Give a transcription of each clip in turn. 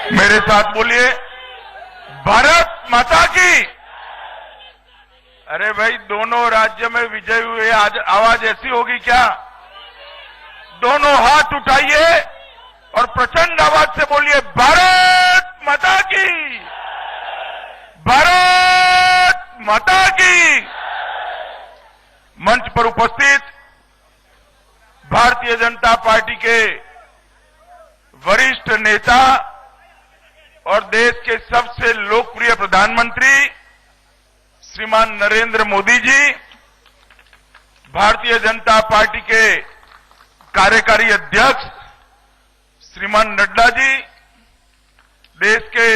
मेरे साथ बोलिए, भारत माता की। अरे भाई, दोनों राज्य में विजय हुए, आज आवाज ऐसी होगी क्या? दोनों हाथ उठाइए और प्रचंड आवाज से बोलिए, भारत माता की, भारत माता की। मंच पर उपस्थित भारतीय जनता पार्टी के वरिष्ठ नेता और देश के सबसे लोकप्रिय प्रधानमंत्री श्रीमान नरेंद्र मोदी जी, भारतीय जनता पार्टी के कार्यकारी अध्यक्ष श्रीमान नड्डा जी, देश के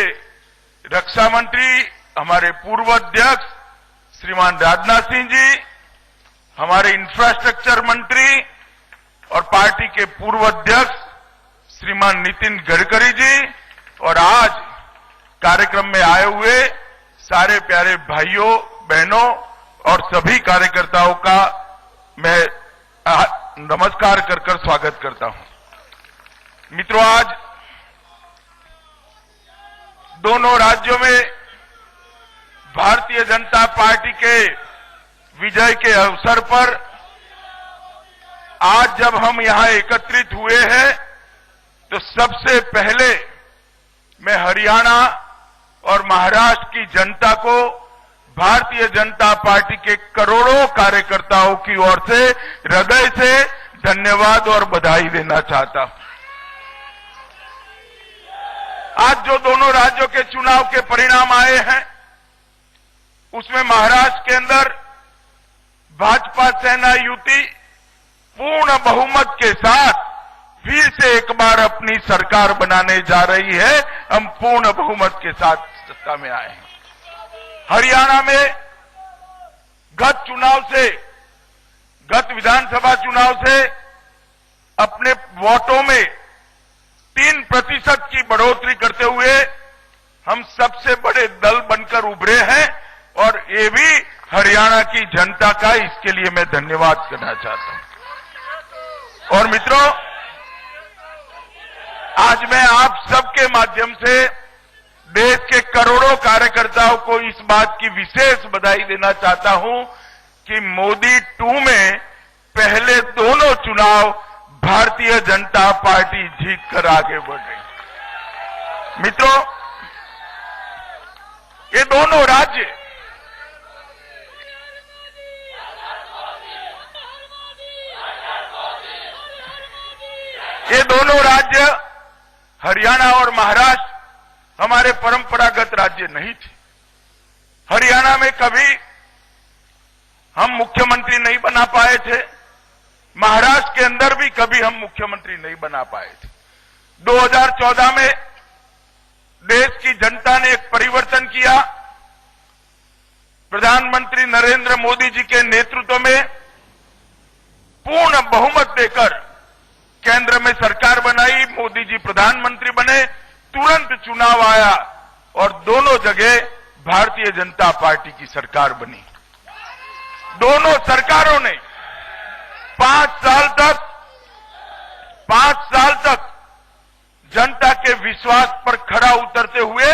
रक्षा मंत्री हमारे पूर्व अध्यक्ष श्रीमान राजनाथ सिंह जी, हमारे इंफ्रास्ट्रक्चर मंत्री और पार्टी के पूर्व अध्यक्ष श्रीमान नितिन गडकरी जी, और आज कार्यक्रम में आए हुए सारे प्यारे भाइयों बहनों और सभी कार्यकर्ताओं का मैं नमस्कार कर स्वागत करता हूं। मित्रों, आज दोनों राज्यों में भारतीय जनता पार्टी के विजय के अवसर पर आज जब हम यहां एकत्रित हुए हैं, तो सबसे पहले मैं हरियाणा और महाराष्ट्र की जनता को भारतीय जनता पार्टी के करोड़ों कार्यकर्ताओं की ओर से हृदय से धन्यवाद और बधाई देना चाहता हूं। आज जो दोनों राज्यों के चुनाव के परिणाम आए हैं, उसमें महाराष्ट्र के अंदर भाजपा सेना युति पूर्ण बहुमत के साथ फिर से एक बार अपनी सरकार बनाने जा रही है। हम पूर्ण बहुमत के साथ सत्ता में आए हैं। हरियाणा में गत विधानसभा चुनाव से अपने वोटों में 3% की बढ़ोतरी करते हुए हम सबसे बड़े दल बनकर उभरे हैं, और ये भी हरियाणा की जनता का, इसके लिए मैं धन्यवाद करना चाहता हूं। और मित्रों, आज मैं आप सबके माध्यम से देश के करोड़ों कार्यकर्ताओं को इस बात की विशेष बधाई देना चाहता हूं कि मोदी 2 में पहले दोनों चुनाव भारतीय जनता पार्टी जीतकर आगे बढ़ रही। मित्रों, ये दोनों राज्य हरियाणा और महाराष्ट्र हमारे परंपरागत राज्य नहीं थे। हरियाणा में कभी हम मुख्यमंत्री नहीं बना पाए थे, महाराष्ट्र के अंदर भी कभी हम मुख्यमंत्री नहीं बना पाए थे। 2014 में देश की जनता ने एक परिवर्तन किया। प्रधानमंत्री नरेंद्र मोदी जी के नेतृत्व में पूर्ण बहुमत देकर केंद्र में सरकार बनाई, मोदी जी प्रधानमंत्री बने, तुरंत चुनाव आया और दोनों जगह भारतीय जनता पार्टी की सरकार बनी। दोनों सरकारों ने 5 साल तक जनता के विश्वास पर खरा उतरते हुए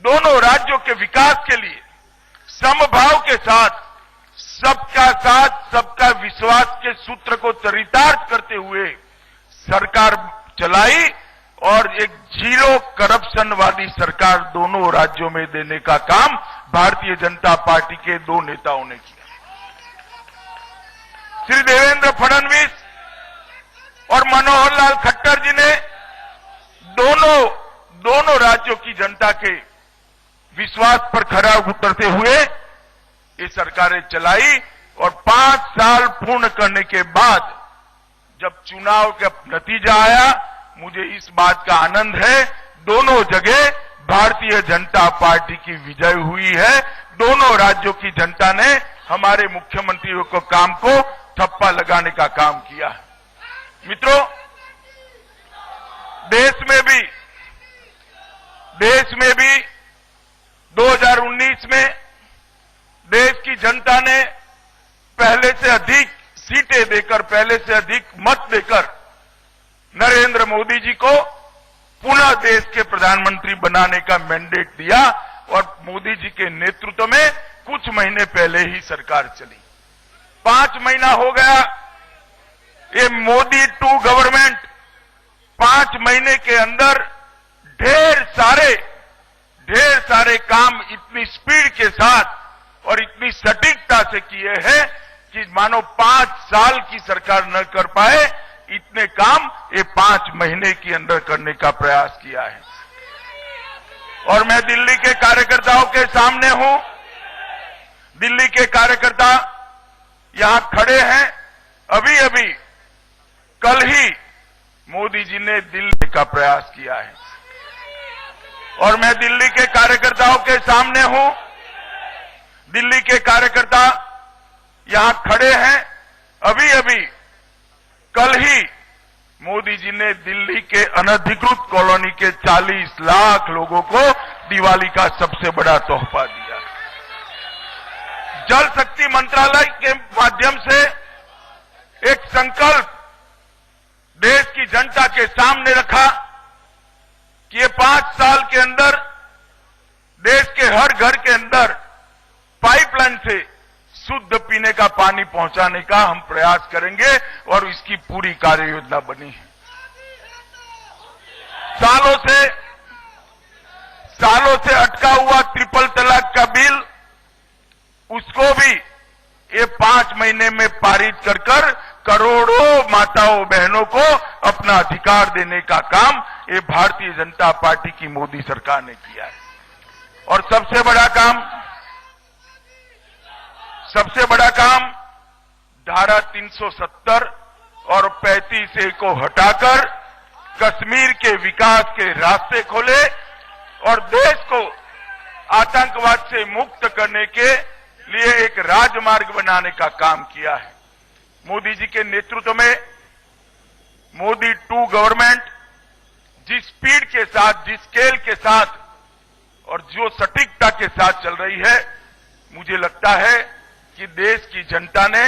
दोनों राज्यों के विकास के लिए समभाव के साथ सबका विश्वास के सूत्र को चरितार्थ करते हुए सरकार चलाई, और एक जीरो करप्शन वाली सरकार दोनों राज्यों में देने का काम भारतीय जनता पार्टी के 2 नेताओं ने किया। श्री देवेंद्र फडणवीस और मनोहर लाल खट्टर जी ने दोनों राज्यों की जनता के विश्वास पर खरा उतरते हुए ये सरकारें चलाई, और 5 साल पूर्ण करने के बाद जब चुनाव का नतीजा आया, मुझे इस बात का आनंद है, दोनों जगह भारतीय जनता पार्टी की विजय हुई है। दोनों राज्यों की जनता ने हमारे मुख्यमंत्रियों को काम को ठप्पा लगाने का काम किया है। मित्रों, देश में भी 2019 में देश की जनता ने पहले से अधिक सीटें देकर, पहले से अधिक मत देकर नरेंद्र मोदी जी को पुनः देश के प्रधानमंत्री बनाने का मैंडेट दिया और मोदी जी के नेतृत्व में कुछ महीने पहले ही सरकार चली। 5 महीना हो गया ये मोदी 2 गवर्नमेंट 5 महीने के अंदर ढेर सारे काम इतनी स्पीड के साथ और इतनी सटीकता से किए हैं कि मानो 5 साल की सरकार न कर पाए इतने काम ये 5 महीने के अंदर करने का प्रयास किया है। और मैं दिल्ली के कार्यकर्ताओं के सामने हूं। दिल्ली के कार्यकर्ता यहां खड़े हैं। अभी कल ही मोदी जी ने दिल्ली का प्रयास किया है और मैं दिल्ली के कार्यकर्ताओं के सामने हूं। दिल्ली के कार्यकर्ता यहां खड़े हैं। अभी कल ही मोदी जी ने दिल्ली के अनधिकृत कॉलोनी के 40 लाख लोगों को दिवाली का सबसे बड़ा तोहफा दिया। जल शक्ति मंत्रालय के माध्यम से एक संकल्प देश की जनता के सामने रखा कि ये 5 साल के अंदर देश के हर घर के अंदर पाइपलाइन से शुद्ध पीने का पानी पहुंचाने का हम प्रयास करेंगे और इसकी पूरी कार्य योजना बनी है। सालों से अटका हुआ ट्रिपल तलाक का बिल उसको भी ये 5 महीने में पारित कर करोड़ों माताओं बहनों को अपना अधिकार देने का काम ये भारतीय जनता पार्टी की मोदी सरकार ने किया है। और सबसे बड़ा काम धारा 370 और 35A को हटाकर कश्मीर के विकास के रास्ते खोले और देश को आतंकवाद से मुक्त करने के लिए एक राजमार्ग बनाने का काम किया है। मोदी जी के नेतृत्व में मोदी 2 गवर्नमेंट जिस स्पीड के साथ, जिस स्केल के साथ और जो सटीकता के साथ चल रही है, मुझे लगता है कि देश की जनता ने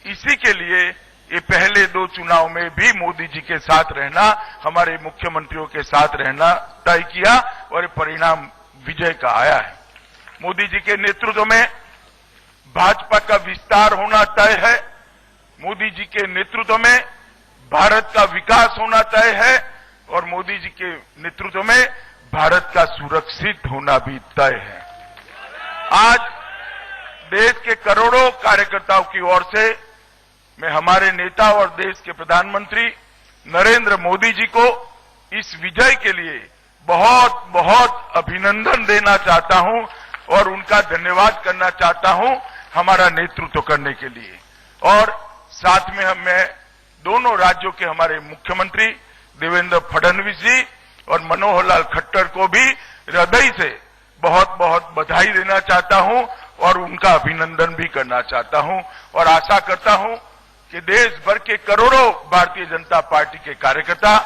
इसी के लिए ये पहले 2 चुनाव में भी मोदी जी के साथ रहना, हमारे मुख्यमंत्रियों के साथ रहना तय किया और ये परिणाम विजय का आया है। मोदी जी के नेतृत्व में भाजपा का विस्तार होना तय है। मोदी जी के नेतृत्व में भारत का विकास होना तय है और मोदी जी के नेतृत्व में भारत का सुरक्षित होना भी तय है। आज देश के करोड़ों कार्यकर्ताओं की ओर से मैं हमारे नेता और देश के प्रधानमंत्री नरेंद्र मोदी जी को इस विजय के लिए बहुत बहुत अभिनंदन देना चाहता हूं और उनका धन्यवाद करना चाहता हूं हमारा नेतृत्व करने के लिए। और साथ में मैं दोनों राज्यों के हमारे मुख्यमंत्री देवेंद्र फडणवीस जी और मनोहर लाल खट्टर को भी हृदय से बहुत बहुत बधाई देना चाहता हूं और उनका अभिनंदन भी करना चाहता हूं और आशा करता हूं कि देश भर के करोड़ों भारतीय जनता पार्टी के कार्यकर्ता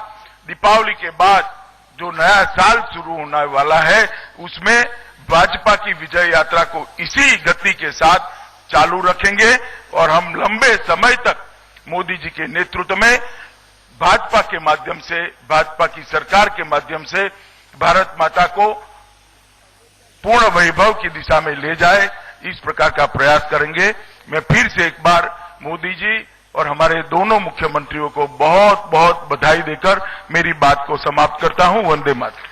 दीपावली के बाद जो नया साल शुरू होने वाला है उसमें भाजपा की विजय यात्रा को इसी गति के साथ चालू रखेंगे और हम लंबे समय तक मोदी जी के नेतृत्व में भाजपा के माध्यम से, भाजपा की सरकार के माध्यम से भारत माता को पूर्ण वैभव की दिशा में ले जाए, इस प्रकार का प्रयास करेंगे। मैं फिर से एक बार मोदी जी और हमारे दोनों मुख्यमंत्रियों को बहुत बहुत बधाई देकर मेरी बात को समाप्त करता हूं। वंदे मातरम।